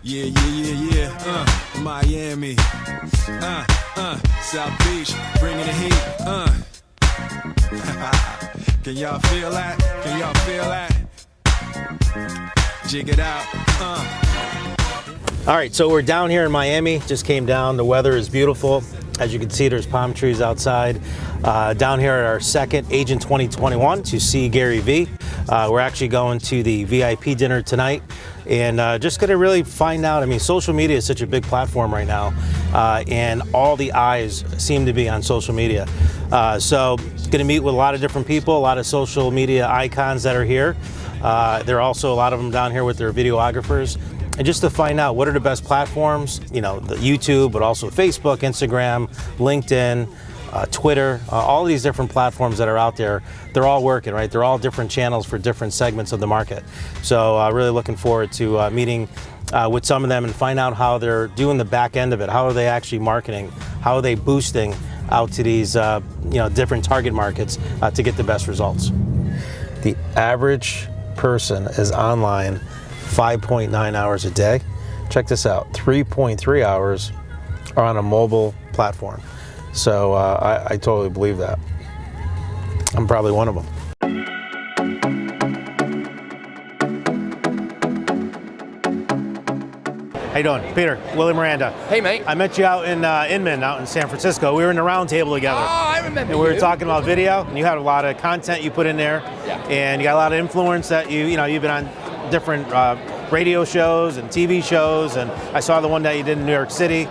Yeah. Miami. South Beach, bringing the heat. Can y'all feel that? Can y'all feel that? Jig it out. All right, so we're down here in Miami. Just came down. The weather is beautiful. As you can see, there's palm trees outside. Down here at our second Agent 2021 to see Gary Vee. We're actually going to the VIP dinner tonight, and just going to really find out. I mean, social media is such a big platform right now, and all the eyes seem to be on social media. So going to meet with a lot of different people, a lot of social media icons that are here. There are also a lot of them down here with their videographers. And just to find out what are the best platforms, you know, the YouTube, but also Facebook, Instagram, LinkedIn, Twitter, all these different platforms that are out there, they're all working, right? They're all different channels for different segments of the market. So really looking forward to meeting with some of them and find out how they're doing the back end of it. How are they actually marketing? How are they boosting out to these different target markets to get the best results? The average person is online 5.9 hours a day. Check this out, 3.3 hours are on a mobile platform. So I totally believe that. I'm probably one of them. How you doing? Peter, Willie, Miranda. Hey, mate. I met you out in Inman, out in San Francisco. We were in the round table together. Oh, I remember. And we were talking about video, and you had a lot of content you put in there. Yeah. And you got a lot of influence that you've been on different radio shows and TV shows, and I saw the one that you did in New York City.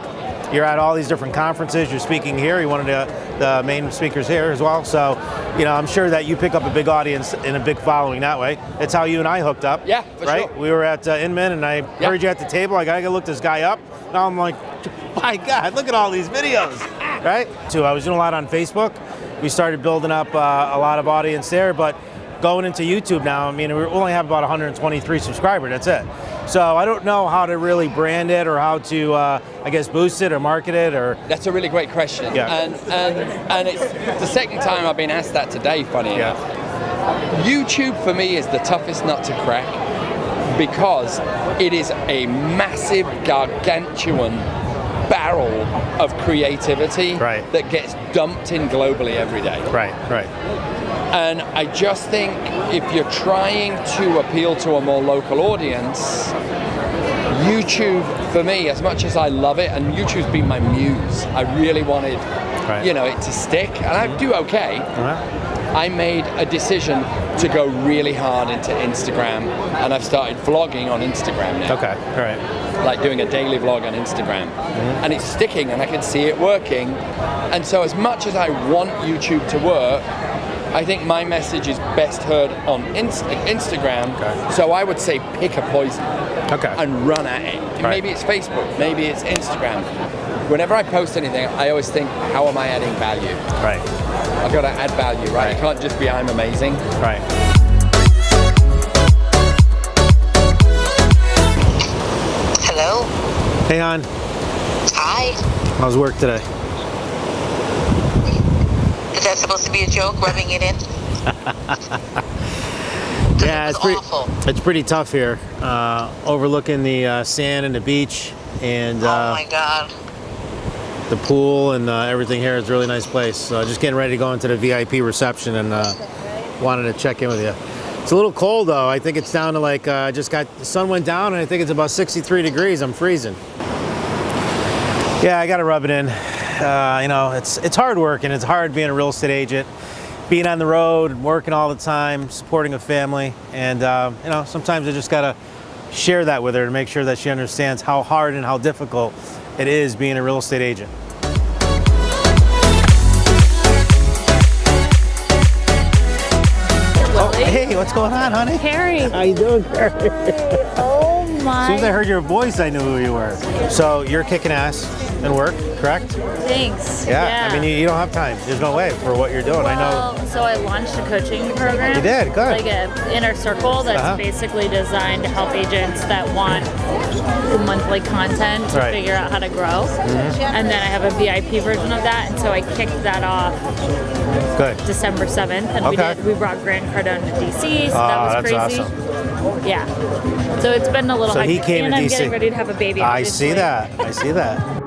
You're at all these different conferences. You're speaking here. You're one of the main speakers here as well. So, I'm sure that you pick up a big audience and a big following that way. That's how you and I hooked up. Yeah, for right? sure. We were at Inman, and I heard you at the table. I gotta go look this guy up. Now I'm like, my God, look at all these videos, right? So I was doing a lot on Facebook. We started building up a lot of audience there, but going into YouTube now, I mean, we only have about 123 subscribers, that's it. So I don't know how to really brand it or how to, boost it or market it or... That's a really great question. Yeah. And it's the second time I've been asked that today, funny enough. YouTube for me is the toughest nut to crack because it is a massive, gargantuan barrel of creativity that gets dumped in globally every day. Right. And I just think if you're trying to appeal to a more local audience, YouTube, for me, as much as I love it, and YouTube's been my muse, I really wanted, it to stick, and I do okay. I made a decision to go really hard into Instagram, and I've started vlogging on Instagram now. Okay, all right. Like doing a daily vlog on Instagram. And it's sticking, and I can see it working. And so as much as I want YouTube to work, I think my message is best heard on Instagram. Okay. So I would say pick a poison and run at it. Maybe it's Facebook, maybe it's Instagram. Whenever I post anything, I always think, how am I adding value? Right. I've got to add value, right? It can't just be I'm amazing. Right. Hello. Hey, hon. Hi. How's work today? Is that supposed to be a joke, rubbing it in? Yeah, it's awful. It's pretty tough here. Overlooking the sand and the beach, and oh my God, the pool and everything here is a really nice place. So just getting ready to go into the VIP reception, and wanted to check in with you. It's a little cold though. I think it's down to like the sun went down, and I think it's about 63 degrees. I'm freezing. Yeah, I got to rub it in. It's hard work, and it's hard being a real estate agent, being on the road, working all the time, supporting a family, and sometimes I just gotta share that with her to make sure that she understands how hard and how difficult it is being a real estate agent. Oh, hey, what's going on, honey? Carrie. How you doing, Carrie? Oh my. As soon as I heard your voice, I knew who you were. So you're kicking ass in work, correct? Thanks. Yeah. I mean, you don't have time. There's no way for what you're doing. I know. So I launched a coaching program. You did? Good. Like an inner circle that's basically designed to help agents that want monthly content to figure out how to grow. And then I have a VIP version of that, and so I kicked that off December 7th, and we brought Grant Cardone to DC, so that was crazy. Awesome. Yeah. So it's been a little So he hectic. came and to I'm DC. getting ready to have a baby. I see obviously. that. I see that.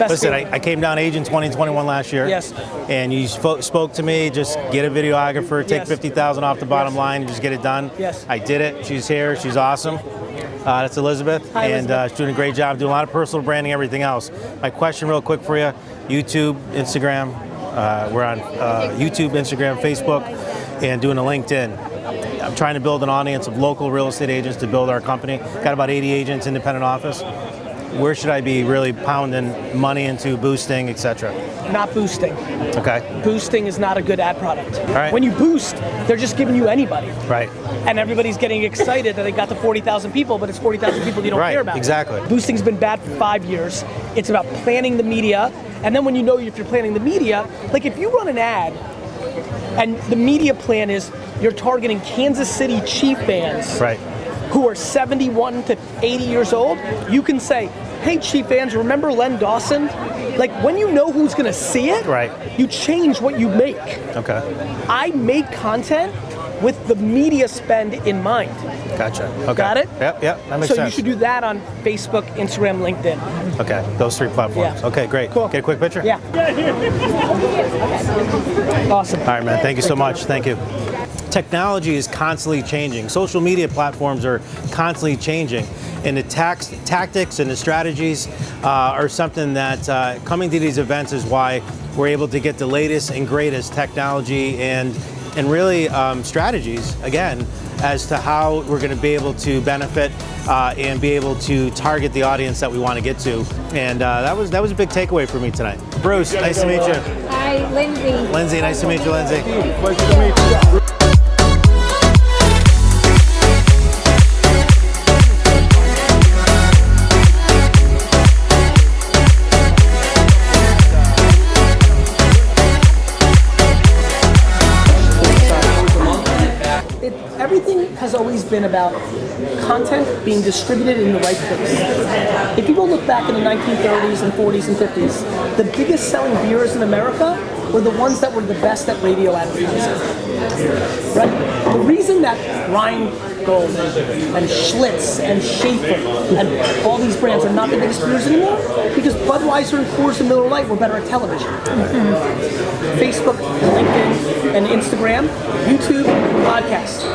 Listen, I came down Agent 2021 last year. Yes. And you spoke to me, just get a videographer, take Yes. $50,000 off the bottom line, and just get it done. Yes. I did it. She's here. She's awesome. That's Elizabeth. Hi, and Elizabeth. she's doing a great job, doing a lot of personal branding, everything else. My question real quick for you, YouTube, Instagram. We're on YouTube, Instagram, Facebook, and doing a LinkedIn. I'm trying to build an audience of local real estate agents to build our company. Got about 80 agents, independent office. Where should I be really pounding money into, boosting, etc.? Not boosting. Okay. Boosting is not a good ad product. All right. When you boost, they're just giving you anybody. Right. And everybody's getting excited that they got to 40,000 people, but it's 40,000 people you don't Right, care about. exactly. Boosting's been bad for 5 years. It's about planning the media. And then when you know if you're planning the media, like if you run an ad and the media plan is you're targeting Kansas City Chief fans. Right. Who are 71 to 80 years old, you can say, hey Chief fans, remember Len Dawson? Like when you know who's gonna see it, Right. you change what you make. Okay. I make content with the media spend in mind. Gotcha. Okay. Got it? Yep. That makes So sense. you should do that on Facebook, Instagram, LinkedIn. Okay. Those 3 platforms. Yeah. Okay. Great. Cool. Get a quick picture. Yeah. Awesome. All right, man. Thank you so much. Thank you. Technology is constantly changing. Social media platforms are constantly changing. And the tactics and the strategies are something that coming to these events is why we're able to get the latest and greatest technology and really strategies, again, as to how we're going to be able to benefit and be able to target the audience that we want to get to. And that was a big takeaway for me tonight. Bruce, nice to meet you. Hi, Lindsay. Lindsay, nice to meet you, Lindsay. Pleasure to meet you. Everything has always been about content being distributed in the right place. If you go look back in the 1930s and 40s and 50s, the biggest selling beers in America were the ones that were the best at radio advertising. Right? The reason that Rheingold and Schlitz and Schaefer and all these brands are not the biggest beers anymore, because Budweiser and Coors and Miller Lite were better at television. Facebook, LinkedIn, and Instagram, YouTube, podcast.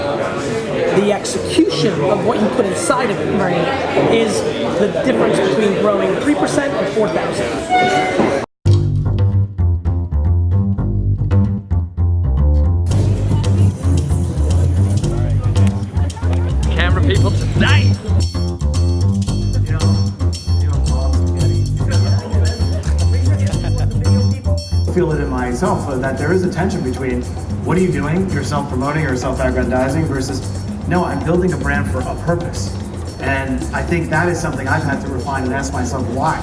The execution of what you put inside of it is the difference between growing 3% and 4,000. Camera people tonight. Feel it in myself that there is a tension between what are you doing, you're self-promoting or self-aggrandizing versus no, I'm building a brand for a purpose. And I think that is something I've had to refine and ask myself why.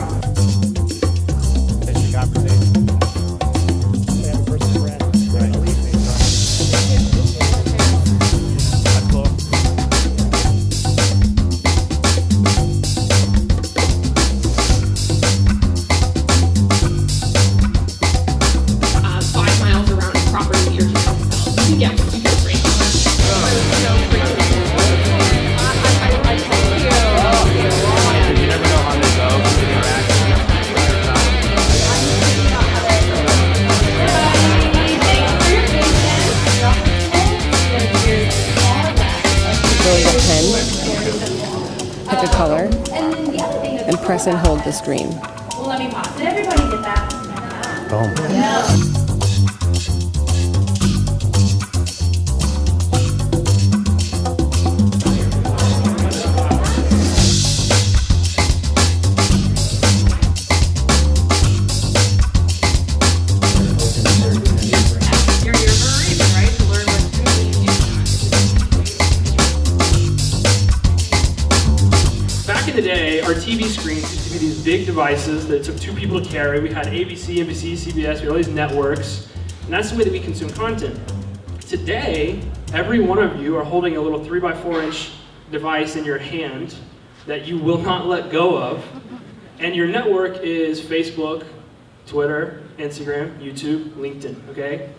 Pick a color and press and hold the screen. Well, let me pause. Did everybody get that? Boom. Back in the day, our TV screens used to be these big devices that it took 2 people to carry. We had ABC, NBC, CBS, we had all these networks, and that's the way that we consume content. Today, every one of you are holding a little 3x4-inch device in your hand that you will not let go of, and your network is Facebook, Twitter, Instagram, YouTube, LinkedIn, okay?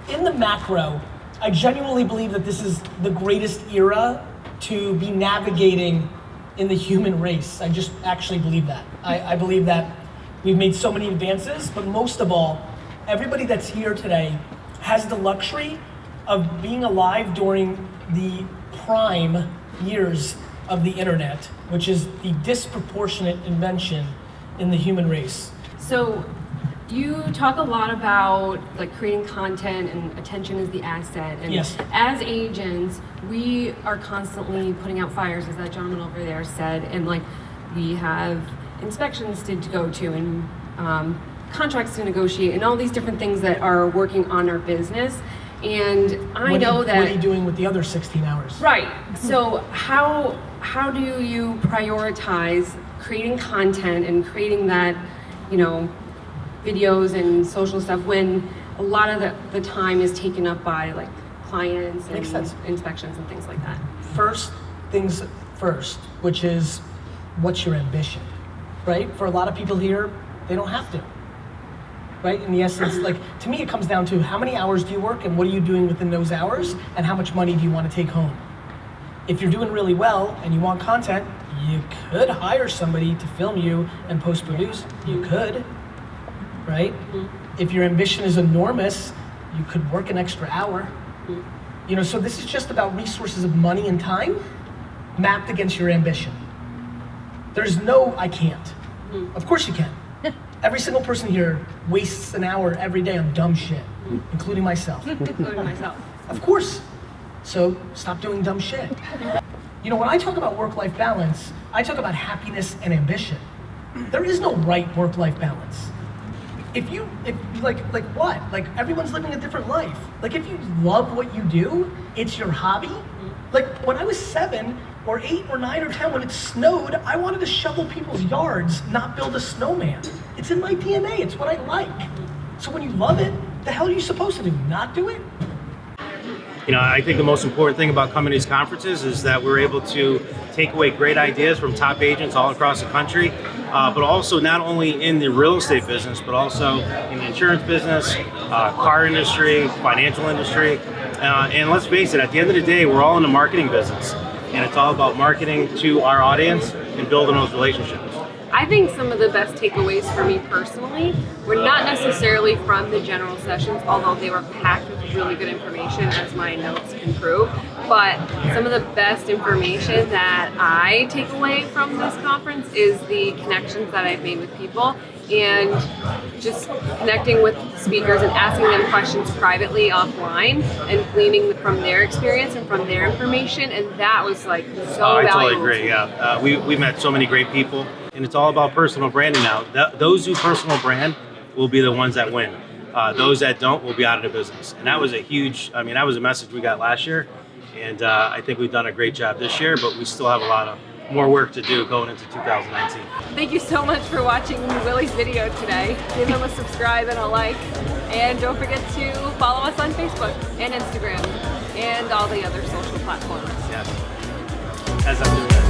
In the macro, I genuinely believe that this is the greatest era to be navigating in the human race. I just actually believe that. I believe that we've made so many advances, but most of all, everybody that's here today has the luxury of being alive during the prime years of the internet, which is the disproportionate invention in the human race. So you talk a lot about like creating content and attention is the asset. And yes. As agents, we are constantly putting out fires, as that gentleman over there said, and like we have inspections to go to and contracts to negotiate and all these different things that are working on our business. And I know that. What are you doing with the other 16 hours? Right. So how do you prioritize creating content and creating that, you know, videos and social stuff when a lot of the time is taken up by like clients and inspections and things like that? First things first, which is what's your ambition, right? For a lot of people here, they don't have to. Right? In the essence, like, to me, it comes down to how many hours do you work and what are you doing within those hours and how much money do you want to take home? If you're doing really well and you want content, you could hire somebody to film you and post-produce. You could, right? If your ambition is enormous, you could work an extra hour. You know, so this is just about resources of money and time mapped against your ambition. There's no, I can't. Of course you can. Every single person here wastes an hour every day on dumb shit, including myself. Including myself. Of course. So stop doing dumb shit. You know, when I talk about work-life balance, I talk about happiness and ambition. There is no right work-life balance. If like what? Like everyone's living a different life. Like if you love what you do, it's your hobby. Like when I was 7 or 8 or 9 or 10, when it snowed, I wanted to shovel people's yards, not build a snowman. It's in my DNA, it's what I like. So when you love it, the hell are you supposed to do? Not do it? You know, I think the most important thing about coming to these conferences is that we're able to take away great ideas from top agents all across the country, but also not only in the real estate business, but also in the insurance business, car industry, financial industry. And let's face it, at the end of the day, we're all in the marketing business. And it's all about marketing to our audience and building those relationships. I think some of the best takeaways for me personally were not necessarily from the general sessions, although they were packed with really good information, as my notes can prove. But some of the best information that I take away from this conference is the connections that I've made with people and just connecting with speakers and asking them questions privately offline and gleaning from their experience and from their information, and that was like so valuable. I totally agree, yeah. We've met so many great people, and it's all about personal branding now. Those who personal brand will be the ones that win. Those that don't will be out of the business. And that was a huge, I mean, that was a message we got last year, and I think we've done a great job this year, but we still have a lot of more work to do going into 2019. Thank you so much for watching Willie's video today. Give him a subscribe and a like. And don't forget to follow us on Facebook and Instagram and all the other social platforms. Yes. As I'm doing that.